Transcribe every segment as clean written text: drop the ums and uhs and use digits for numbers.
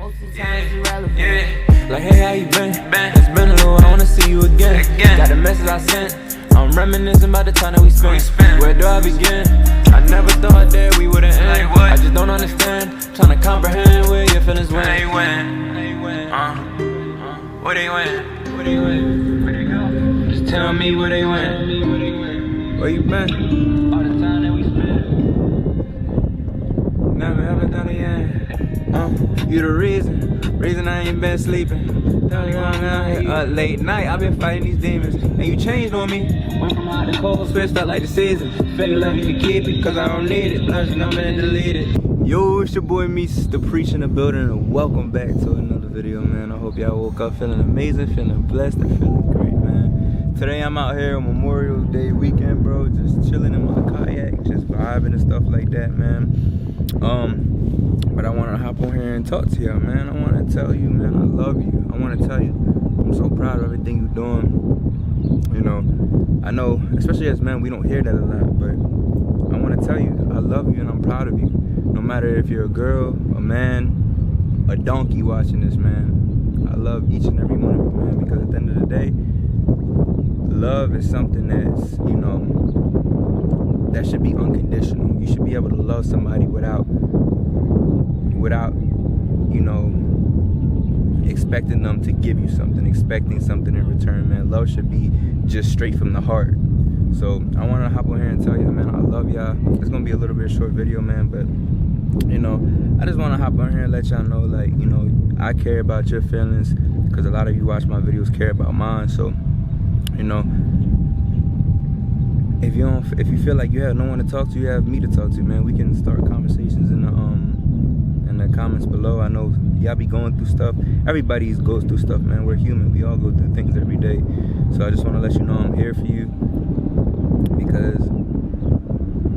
Most of the time it's irrelevant. Yeah. Like, hey, how you been? It's been a little, I wanna see you again. Got the message I sent. I'm reminiscing about the time that we spent. Where do I begin? I never thought that we wouldn't end. I just don't understand. Trying to comprehend where your feelings went. Where they went? Where they went? Where they went? Where they go? Just tell me where they went. Where you been? All the time that we spent. Never ever thought again. You the reason I ain't been sleeping. Late night, I've been fighting these demons. And you changed on me. Went from hot to cold, switched up like the seasons. Feel like you keep it, cause I don't need it. Plus, I'm gonna delete it. Yo, it's your boy Meese, the Preach in the building, and welcome back to another video, man. I hope y'all woke up feeling amazing, feeling blessed, and feeling great, man. Today I'm out here on Memorial Day weekend, bro, just chilling in my kayak, just vibing and stuff like that, man. But I want to hop on here and talk to y'all, man. I want to tell you, man, I love you. I want to tell you, I'm so proud of everything you're doing. You know, I know, especially as men, we don't hear that a lot, but I want to tell you, I love you and I'm proud of you. No matter if you're a girl, a man, a donkey watching this, man, I love each and every one of you, man, because at the end of the day, love is something that's, you know, that should be unconditional. You should be able to love somebody without, you know, expecting them to give you something, expecting something in return, man. Love should be just straight from the heart. So I want to hop on here and tell you, man, I love y'all. It's gonna be a little bit short video, man, but you know, I just want to hop on here and let y'all know, like, you know, I care about your feelings, because a lot of you watch my videos care about mine. So, you know, if you feel like you have no one to talk to, you have me to talk to, man. We can start conversations in the comments below. I know y'all be going through stuff. Everybody goes through stuff, man. We're human. We all go through things every day. So I just want to let you know I'm here for you, because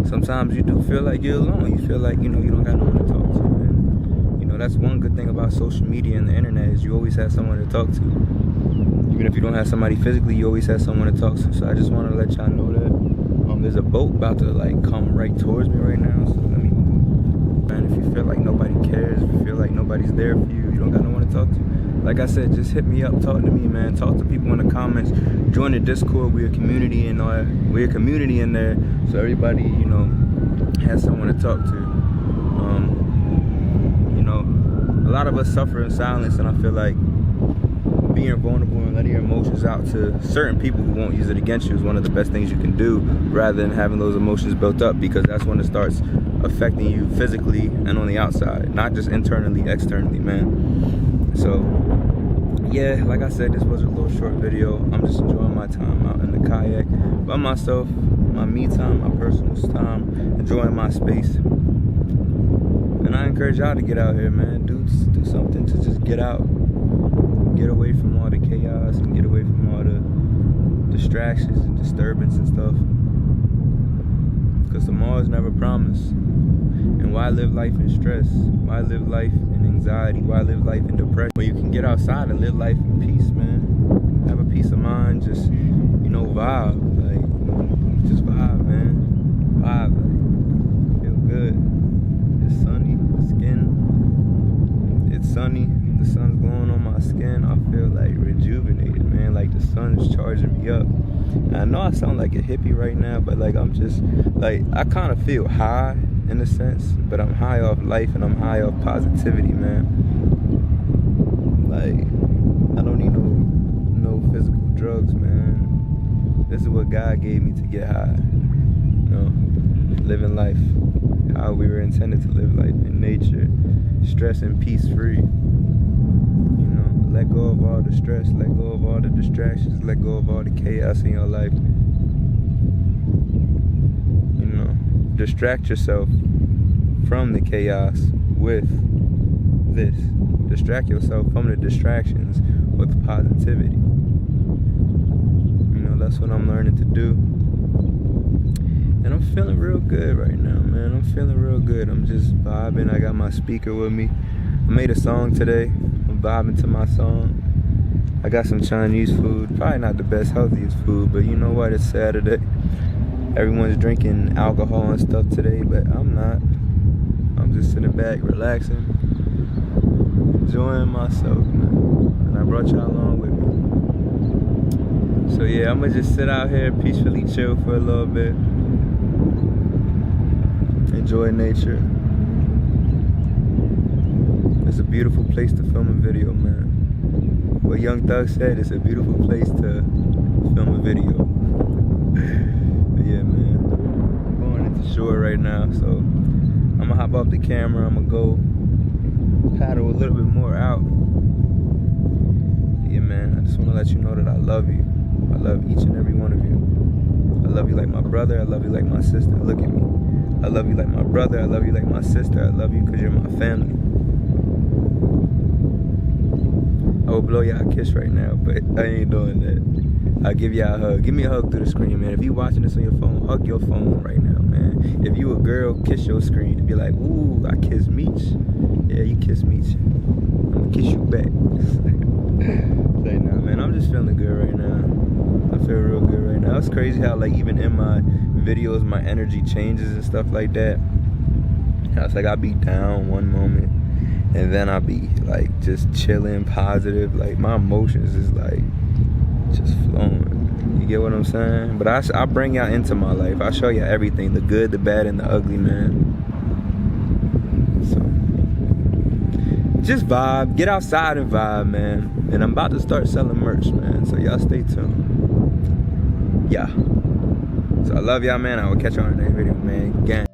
sometimes you do feel like you're alone. You feel like, you know, you don't got no one to talk to. And, you know, that's one good thing about social media and the internet, is you always have someone to talk to. Even if you don't have somebody physically, you always have someone to talk to. So I just want to let y'all know that there's a boat about to, like, come right towards me right now. So let me move. Man, if you feel like nobody cares, if you feel like nobody's there for you, you don't got no one to talk to, like I said, just hit me up, talk to me, man. Talk to people in the comments, join the Discord. We're a community and we're a community in there, so everybody, you know, has someone to talk to. You know, a lot of us suffer in silence, and I feel like being vulnerable and letting your emotions out to certain people who won't use it against you is one of the best things you can do, rather than having those emotions built up, because that's when it starts affecting you physically and on the outside, not just internally, externally, man. So yeah, like I said, this was a little short video. I'm just enjoying my time out in the kayak by myself, my me time, my personal time, enjoying my space. And I encourage y'all to get out here, man. Do something to just get out, get away from all the chaos, and get away from all the distractions and disturbance and stuff, because tomorrow is never promised. And why live life in stress? Why live life in anxiety? Why live life in depression when you can get outside and live life in peace, man? Have a peace of mind, just, you know, vibe, like, just vibe, man. Vibe, like, feel good. It's sunny, the skin, it's sunny, the sun's glowing on my skin. I feel like rejuvenated, man, like the sun's charging me up. And I know I sound like a hippie right now, but like, I'm just, like, I kind of feel high in a sense, but I'm high off life and I'm high off positivity, man. Like, I don't need no physical drugs, man. This is what God gave me to get high, you know, living life how we were intended to live life, in nature, stress and peace free. You know, let go of all the stress, let go of all the distractions, let go of all the chaos in your life. You know, distract yourself from the chaos with this. Distract yourself from the distractions with positivity. You know, that's what I'm learning to do. And I'm feeling real good right now, man. I'm feeling real good. I'm just vibing. I got my speaker with me. I made a song today. I'm vibing to my song. I got some Chinese food. Probably not the best, healthiest food, but you know what? It's Saturday. Everyone's drinking alcohol and stuff today, but I'm not. I'm just sitting back, relaxing, enjoying myself, man. And I brought y'all along with me. So yeah, I'm gonna just sit out here, peacefully chill for a little bit. Enjoy nature. It's a beautiful place to film a video, man. What Young Thug said, it's a beautiful place to film a video. Yeah, man. I'm going into shore right now, so I'm gonna hop off the camera. I'm gonna go paddle a little bit more out. Yeah, man. I just want to let you know that I love you. I love each and every one of you. I love you like my brother. I love you like my sister. Look at me. I love you like my brother. I love you like my sister. I love you because you're my family. I will blow y'all a kiss right now, but I ain't doing that. I'll give y'all a hug. Give me a hug through the screen, man. If you watching this on your phone, hug your phone right now, man. If you a girl, kiss your screen and be like, ooh, I kiss Meech. Yeah, you kiss Meech. I'm gonna kiss you back. Say, nah, man, I'm just feeling good right now. I feel real good right now. It's crazy how, like, even in my videos, my energy changes and stuff like that. It's like I'll be down one moment, and then I'll be, like, just chilling, positive. Like, my emotions is, like, just flowing. You get what I'm saying? But I bring y'all into my life. I show y'all everything, the good, the bad, and the ugly, man. So, just vibe. Get outside and vibe, man. And I'm about to start selling merch, man. So y'all stay tuned. Yeah. So I love y'all, man. I will catch y'all in the next video, man. Gang.